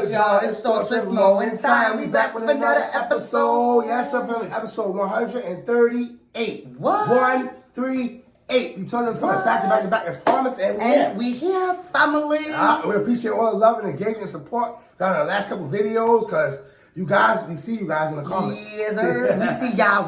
good, y'all? It's Starts with Mo in Time. We back with another episode. Yes, sir, family. Episode 138. What? 138. We told you it's coming back to back to back as promised, and we here, family. We appreciate all the love and engagement and support. Got our last couple videos, because you guys, we see you guys in the comments. Yes, sir.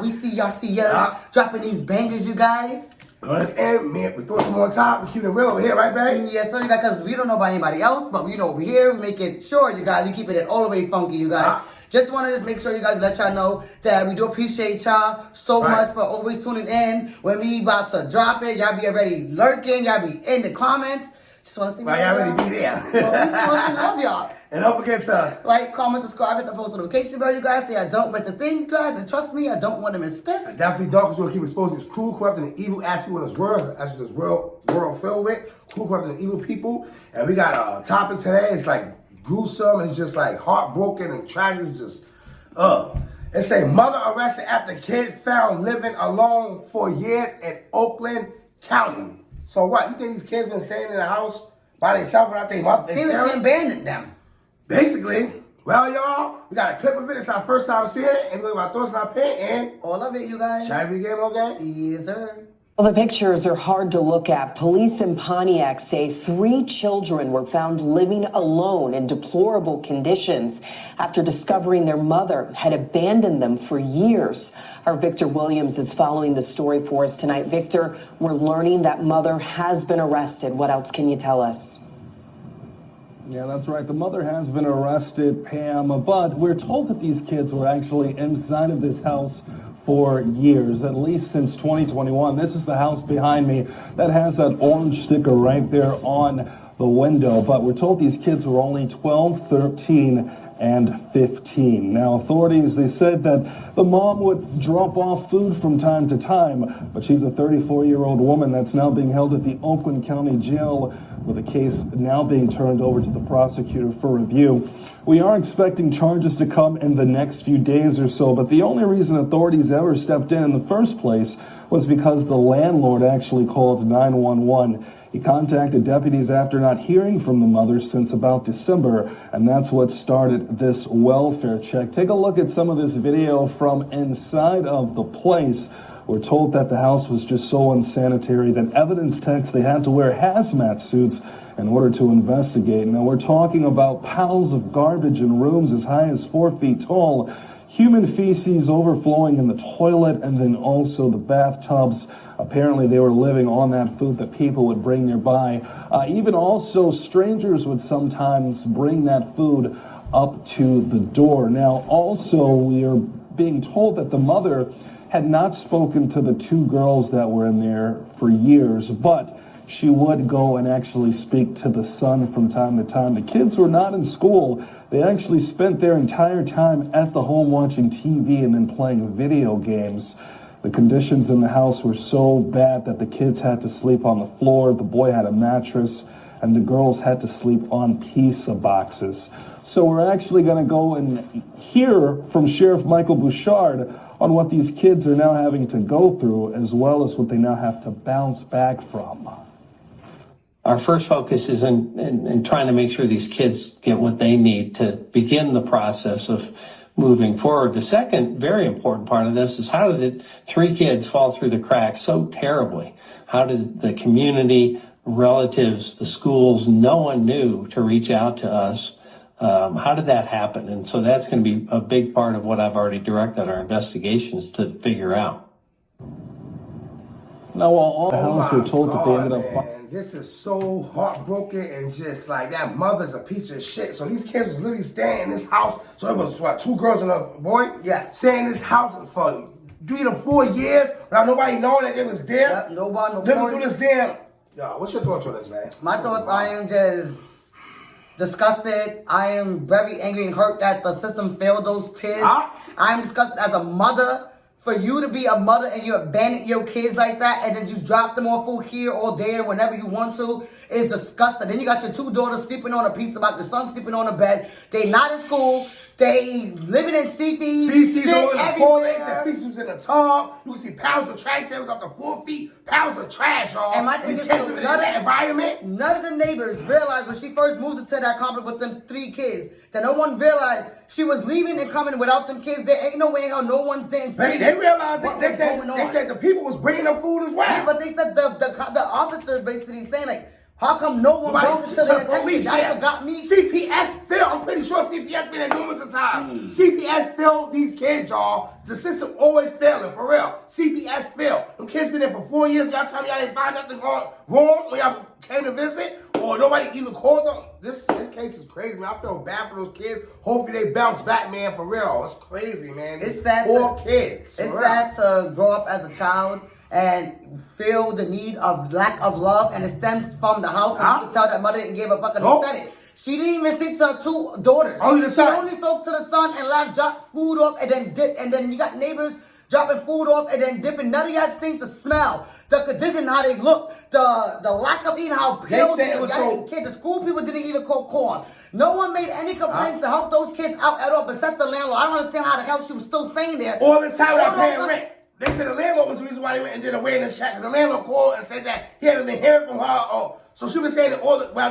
We see y'all see us dropping these bangers, you guys. And man, we throw some more on top. We keep it real over here, right, babe? Yes, sir, you guys, because we don't know about anybody else, but we know over here, we make it sure, you guys, you keep it all the way funky, you guys. Just want to make sure you guys let y'all know that we do appreciate y'all so much for always tuning in. When we about to drop it, y'all be already lurking, y'all be in the comments. Just want to see y'all already be there. We just want to love y'all. And don't forget to like, comment, subscribe, hit the post notification bell, you guys. Say I don't miss a thing, you guys. And trust me, I don't want to miss this. I definitely don't, because we'll keep exposing this cruel, corrupt, and evil aspect of this world. That's what this world filled with. Cruel, corrupt, and evil people. And we got a topic today. It's like gruesome, and it's just like heartbroken and tragic. It's just, It say mother arrested after kid found living alone for years in Oakland County. So what? You think these kids been staying in the house by themselves without their mother? Seriously abandoned them. Basically. Well, y'all, we got a clip of it. It's our first time seeing it, and we're going to throw it in our pen, and all of it, you guys. Shall we begin, okay? Yes, sir. Well, the pictures are hard to look at. Police in Pontiac say 3 children were found living alone in deplorable conditions after discovering their mother had abandoned them for years. Our Victor Williams is following the story for us tonight. Victor, we're learning that mother has been arrested. What else can you tell us? Yeah, that's right. The mother has been arrested, Pam, but we're told that these kids were actually inside of this house for years, at least since 2021. This is the house behind me that has that orange sticker right there on the window. But we're told these kids were only 12, 13, and 15. Now, authorities, they said that the mom would drop off food from time to time, but she's a 34-year-old woman that's now being held at the Oakland County Jail, with a case now being turned over to the prosecutor for review. We are expecting charges to come in the next few days or so, but the only reason authorities ever stepped in the first place was because the landlord actually called 911. He contacted deputies after not hearing from the mother since about December, and that's what started this welfare check. Take a look at some of this video from inside of the place. We're told that the house was just so unsanitary that evidence techs, they had to wear hazmat suits in order to investigate. Now, we're talking about piles of garbage in rooms as high as 4 feet tall, human feces overflowing in the toilet, and then also the bathtubs. Apparently, they were living on that food that people would bring nearby. Even also, strangers would sometimes bring that food up to the door. Now, also, we are being told that the mother had not spoken to the 2 girls that were in there for years, but she would go and actually speak to the son from time to time. The kids were not in school. They actually spent their entire time at the home watching TV and then playing video games. The conditions in the house were so bad that the kids had to sleep on the floor, the boy had a mattress, and the girls had to sleep on pizza boxes. So we're actually going to go and hear from Sheriff Michael Bouchard on what these kids are now having to go through, as well as what they now have to bounce back from. Our first focus is in trying to make sure these kids get what they need to begin the process of moving forward. The second very important part of this is, how did 3 kids fall through the cracks so terribly? How did the community, relatives, the schools, no one knew to reach out to us? How did that happen? And so that's going to be a big part of what I've already directed our investigations to figure out. Now, while all the house were told that they ended up... Man. This is so heartbroken, and just like that mother's a piece of shit. So these kids was literally staying in this house. So it was what, 2 girls and a boy? Yeah. Staying in this house for 3 to 4 years without nobody knowing that they was there. Yep, nobody. Living through this damn. Yo, what's your thoughts on this, man? My thoughts, I am just disgusted. I am very angry and hurt that the system failed those kids. I am disgusted as a mother. For you to be a mother and you abandon your kids like that, and then you drop them off food here or there whenever you want to, is disgusting. Then you got your 2 daughters sleeping on a pizza box, the son sleeping on a bed. They not in school. They living in feces. Feces all in the toilets, everywhere. and feces in the tub. You can see pounds of trash tables up to 4 feet. Pounds of trash, y'all. And my thing These is, kids so living in that environment. None of the neighbors realized when she first moved into that complex with them 3 kids that no one realized she was leaving and coming without them kids. There ain't no way how no one didn't see. They realized what they was said going on. they said the people was bringing them food as well. Yeah, but they said the officer basically saying like, how come no one Right. brought it to their attention? Police, That's yeah. what got me. CPS Phil, I'm pretty sure CPS been there numerous of times. CPS Phil these kids, y'all. The system always failing, for real. CPS Phil. Them kids been there for 4 years. Y'all tell me y'all didn't find nothing wrong when y'all came to visit? Or nobody even called them? This case is crazy, man. I feel bad for those kids. Hopefully they bounce back, man, for real. It's crazy, man. It's sad. Poor kids. It's for real. sad to grow up as a child and feel the need of lack of love, and it stems from the house. And you can tell that mother didn't give a fuck and Nope. said it. She didn't even speak to her 2 daughters. Only the son. She only spoke to the son and left, dropped food off, and then dipped. And then you got neighbors dropping food off and then dipping. None of y'all seen the smell, the condition, how they look, the lack of eating, how pale said it was so- kids. The school people didn't even cook corn. No one made any complaints to help those kids out at all, except the landlord. I don't understand how the hell she was still staying there. All this time without All paying those- rent. They said the landlord was the reason why they went and did a waiting check. Because the landlord called and said that he hadn't been hearing from her. So she been saying that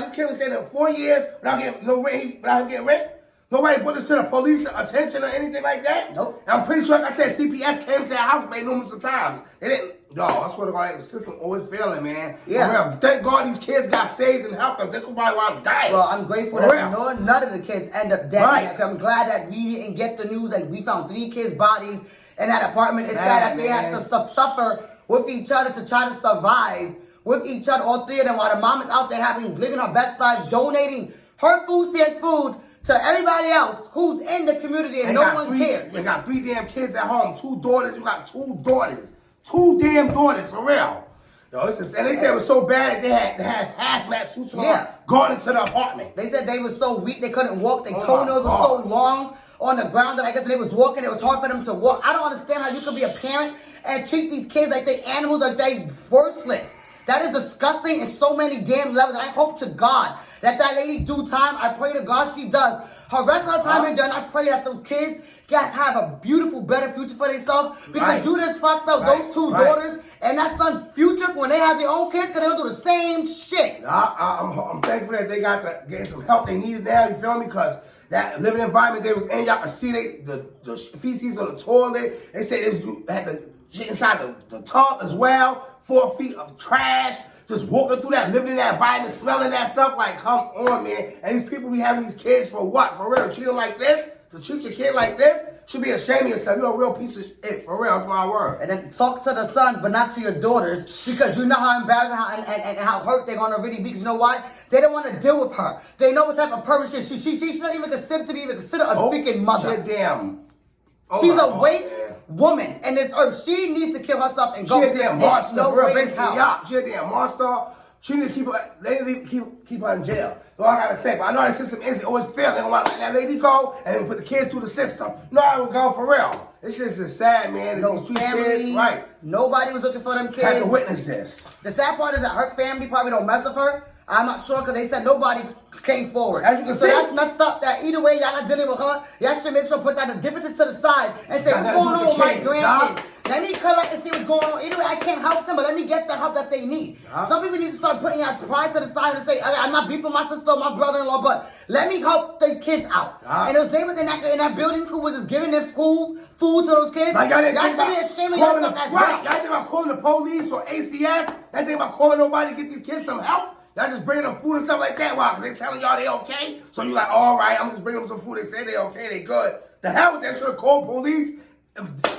this kid was saying that 4 years without getting no rent, without him getting rent. Nobody put this to the police attention or anything like that. Nope. And I'm pretty sure, like I said, CPS came to the house made numerous of times. They didn't. No, I swear to God, the system always failing, man. Yeah. For real. Thank God these kids got saved and helped us. They could probably want to die. Well, I'm grateful For that real. none of the kids end up dead. Right. I'm glad that we didn't get the news. Like, we found 3 kids' bodies in that apartment. It's Man, sad that they had man. to suffer with each other to try to survive with each other, all 3 of them, while the mom is out there living her best life, donating her food stamp food to everybody else who's in the community, and no one cares. They got 3 damn kids at home. 2 daughters. You got 2 daughters. 2 damn daughters, for real. Yo, and they said it was so bad that they had to have hazmat suits on going into the apartment. They said they were so weak they couldn't walk. Their Oh my toenails were so God. long on the ground that I guess when they was walking, it was hard for them to walk. I don't understand how you could be a parent and treat these kids like they animals, like they worthless. That is disgusting in so many damn levels. And I hope to God that lady do time. I pray to God she does. Her rest of the time is done. I pray that those kids can have a beautiful, better future for themselves. Because Right. you just fucked up Right. those 2 Right. daughters and that son's future when they have their own kids, because they'll do the same shit. I'm thankful that they got getting some help they needed now, you feel me? Because that living environment they was in, y'all can see the feces on the toilet. They said they had to shit inside the tub as well. 4 feet of trash. Just walking through that, living in that environment, smelling that stuff. Like, come on, man. And these people be having these kids for what? For real? Treat them like this? To treat your kid like this? Should be ashamed of yourself. You're a real piece of shit. For real, that's my word. And then talk to the son, but not to your daughters, because you know how embarrassing and how hurt they're gonna really be. Because you know why? They don't want to deal with her. They know what type of person she is. She's not even considered to be even considered a freaking mother. Shit, damn. Oh She's my a God, waste man. woman in this earth. She needs to kill herself and go. She a damn monster, no real way in basically, hell. y'all. She a damn monster. She need to keep her in jail. That's all I gotta say. But I know the system is always fail. They don't want to let that lady go and then put the kids through the system. No, I would go for real. This shit's just sad, man. No These 2 family. kids, right? Nobody was looking for them Had kids. to witness this. The sad part is that her family probably don't mess with her. I'm not sure because they said nobody came forward. As you can so see. that's messed up. That either way, y'all not dealing with her. Y'all should make sure put that the differences to the side and say, Got what's nothing going to on do with with my the kids, grandkids? dog. Let me collect and see what's going on. Either way, I can't help them, but let me get the help that they need. Some people need to start putting your pride to the side and say, I'm not beefing my sister or my brother-in-law, but let me help the kids out. And those neighbors in that building who was just giving them food to those kids. Like y'all didn't think should be about ashamed of calling yourself the, as right. well. Y'all think about calling the police or ACS? Y'all think about calling nobody to get these kids some help? Y'all just bringing them food and stuff like that. Why? Because they telling y'all they okay? So you like, all right, I'm just bringing them some food. They say they okay, they good. The hell with that shit. Call police,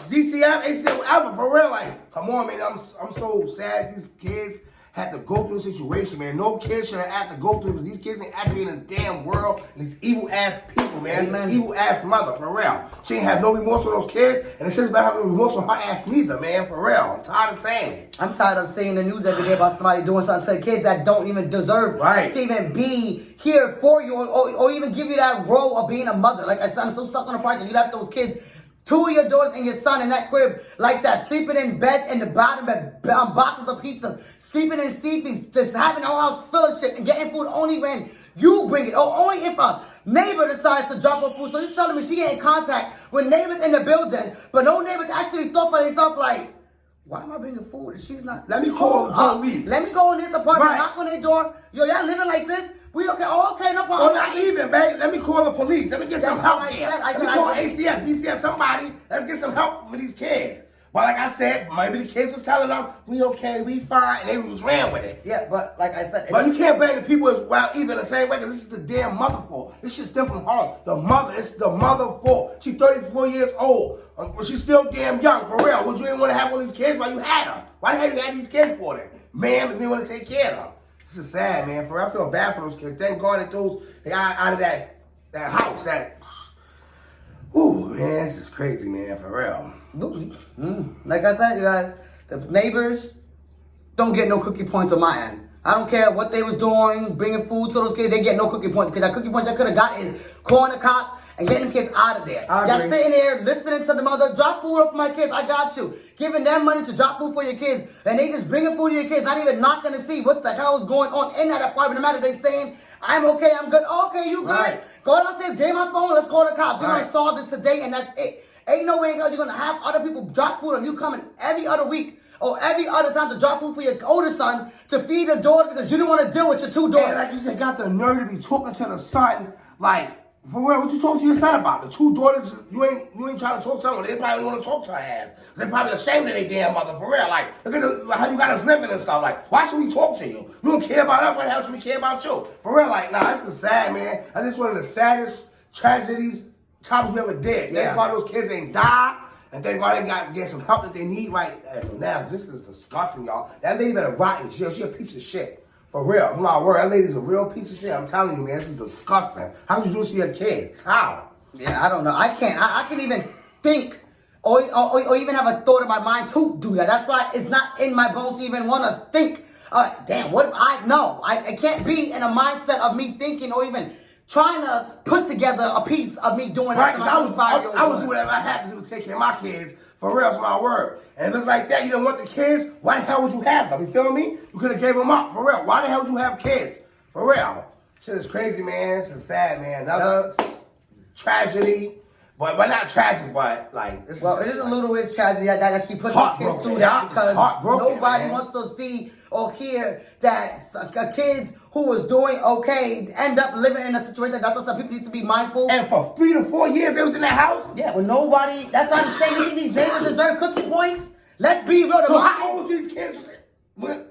DCF, ACF, whatever. For real, like, come on, man. I'm so sad these kids had to go through the situation, man. No kid should have to go through this. These kids ain't actually in a damn world. And these evil ass people, man. It's an evil ass mother, for real. She ain't have no remorse on those kids, and the sister's about having no remorse on her ass neither, man. For real. I'm tired of saying it. I'm tired of seeing the news every day about somebody doing something to kids that don't even deserve to even be here for you or even give you that role of being a mother. Like I said, I'm so stuck on the part that you left those kids, 2 of your daughters and your son in that crib like that, sleeping in bed in the bottom bed, boxes of pizza, sleeping in CPs, just having the whole house full of shit and getting food only when You bring it. Oh, only if a neighbor decides to drop off food. So you're telling me she get in contact with neighbors in the building, but no neighbors actually thought for themselves like, why am I bringing food and she's not? Let me call the police. Let me go in this apartment, Right. knock on their door. Yo, y'all living like this? We okay? Oh, okay, no problem. Oh, not even, babe. Let me call the police. Let me get some That's help what I here. said. Let me call ACF, DCF, somebody. Let's get some help for these kids. But like I said, maybe the kids was telling them, we okay, we fine, and they was ran with it. Yeah, but like I said, But you can't blame the people as well either the same way, because this is the damn mother fault. This shit's different from home. The mother, it's the mother fault. She's 34 years old. She's still damn young, for real. Would you even want to have all these kids while you had them? Why the hell you had these kids for then? Ma'am, if you want to take care of them. This is sad, man. For real, I feel bad for those kids. Thank God that they got out of that house. Ooh, man, this is crazy, man, for real. Like I said, you guys, the neighbors don't get no cookie points on my end. I don't care what they was doing, bringing food to those kids, they get no cookie points. Because that cookie point I could have got is calling the cop and getting them kids out of there. I Y'all agree. sitting there listening to the mother, drop food up for my kids, I got you. Giving them money to drop food for your kids. And they just bringing food to your kids, not even knocking to see what the hell is going on in that apartment. No matter they saying, I'm okay, I'm good. Okay, you good. Right. Go downstairs, get my phone, let's call the cop. They're Right. going to solve this today and that's it. Ain't no way in hell you're going to have other people drop food on you coming every other week or every other time to drop food for your older son to feed the daughter because you didn't want to deal with your two daughters. And like you said, got the nerve to be talking to the son, like, for real, what you talking to your son about? The two daughters, you ain't trying to talk to someone. They probably want to talk to her ass. They probably ashamed of their damn mother, for real. Like, look at how you got us living and stuff. Like, why should we talk to you? You don't care about us, why the hell should we care about you? For real, like, nah, this is sad, man. I think it's one of the saddest tragedies topics we ever did. Yeah. Thank God those kids ain't died. And thank God they got to get some help that they need right as of now. This is disgusting, y'all. That lady better rot in jail. She a piece of shit. For real. My word, that lady's a real piece of shit. I'm telling you, man, this is disgusting. How could you do this to your kids? How? Yeah, I don't know. I can't even think or even have a thought in my mind to do that. That's why it's not in my bones to even want to think, damn, what if I know? I can't be in a mindset of me thinking or even trying to put together a piece of me doing Right, that. because I would do whatever I had to do to take care of my kids. For real, it's my word. And if it's like that, you don't want the kids, why the hell would you have them? You feel me? You could have gave them up. For real. Why the hell would you have kids? For real. Shit is crazy, man. This is sad, man. Another tragedy. But not tragic, but like... This Well, it is a little bit tragedy that she put these kids through that because nobody wants to see or hear that kids who was doing okay end up living in a situation. That's what some people need to be mindful. And for 3 to 4 years, they was in that house? Yeah, when nobody... That's why I'm saying you think these neighbors deserve cookie points? Let's be real. So how old these kids was?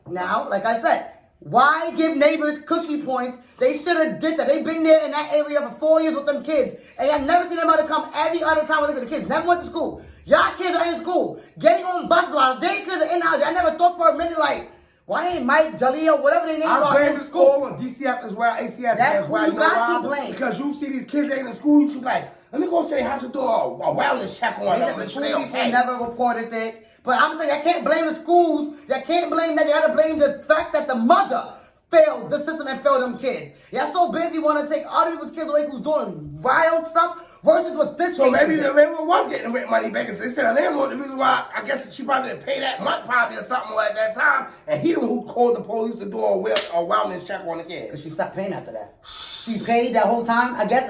Now, like I said, why give neighbors cookie points? They should have did that. They've been there in that area for 4 years with them kids. And I've never seen them mother come every other time with the kids. Never went to school. Y'all kids are in school. Getting on buses while their kids are in the house. I never thought for a minute like, why ain't Mike, Jaleel, whatever their names are in school? And DCF as well, ACS That's as well. who you got to blame. Because you see these kids ain't in school, you should be like, let me go to their house and do a wellness check on They them. said the Make school sure they people okay. never reported it. But I'm saying I can't blame the schools. I can't blame that. You gotta blame the fact that the mother failed the system and failed them kids. Y'all so busy want to take other people's kids away who's doing wild stuff versus what this So kid maybe is the landlord was getting rent money back. They said the landlord, the reason why, I guess she probably didn't pay that month probably or something at that time. And he the one who called the police to do a wellness check on the kids. Because she stopped paying after that. She paid that whole time. I guess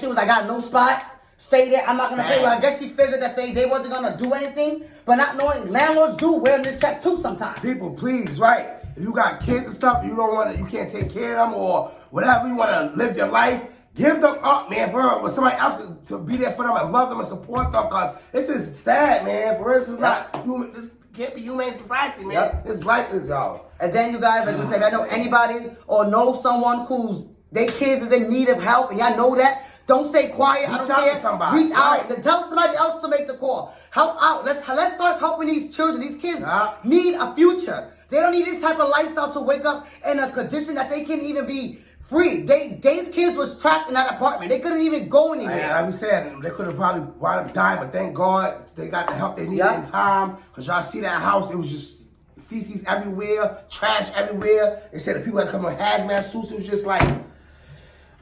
she was like, I got no spot. Stay there. I'm not going to pay. Well, I guess she figured that they wasn't going to do anything. But not knowing landlords do wellness check too sometimes. People, please, right? If you got kids and stuff, you don't want to, you can't take care of them or whatever, you want to live your life, give them up, man, for real, with somebody else to be there for them and love them and support them, because this is sad, man. For real, this is not human, this can't be humane society, man. Yep. This life is, y'all. And then you guys, like you said, I know anybody or know someone whose their kids is in need of help, and y'all know that. Don't stay quiet. I don't Reach out care. to somebody. Reach out. Right. Tell somebody else to make the call. Help out. Let's start helping these children. These kids Yeah. need a future. They don't need this type of lifestyle to wake up in a condition that they can't even be free. These kids was trapped in that apartment. They couldn't even go anywhere. And like we said, they could have probably wound up dying, but thank God they got the help they needed in time. Because y'all see that house, it was just feces everywhere, trash everywhere. They said the people had to come in hazmat suits. It was just like,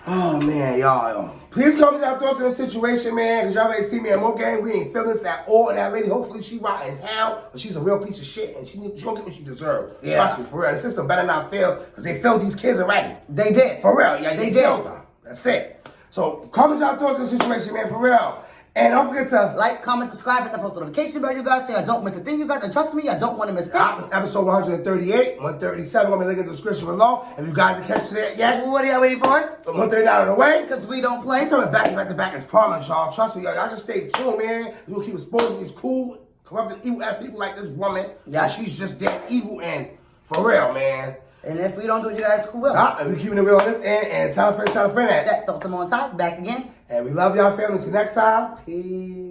oh man, y'all. Please Please comment your thoughts on the situation, man, because y'all already see me in more game. We ain't feeling this at all. And that lady, hopefully she rotten hell, but she's a real piece of shit, and she gonna get what she deserves. Yeah. Trust me, for real. The system better not fail, because they failed these kids already. They did. For real, yeah, They they did. killed them. That's it. So comment your thoughts on the situation, man, for real. And don't forget to Like, comment, subscribe, hit the post notification bell, you guys. So I don't miss a thing, you guys. And trust me, I don't want to miss this. episode 138, 137. I'm gonna link in the description below. If you guys didn't catch it yet, What are y'all waiting for? 139 on the way. Because we don't play. We coming back to back as promise, y'all. Trust me, y'all. Y'all just stay tuned, man. We'll keep exposing these cool, corrupted, evil ass people like this woman. Yes. She's just damn evil and for real, man. And if we don't do it, you guys, who will? And we keeping it real on this end. And tell a friend that. That Dr. Montage back again. And we love y'all, family. Till next time. Peace.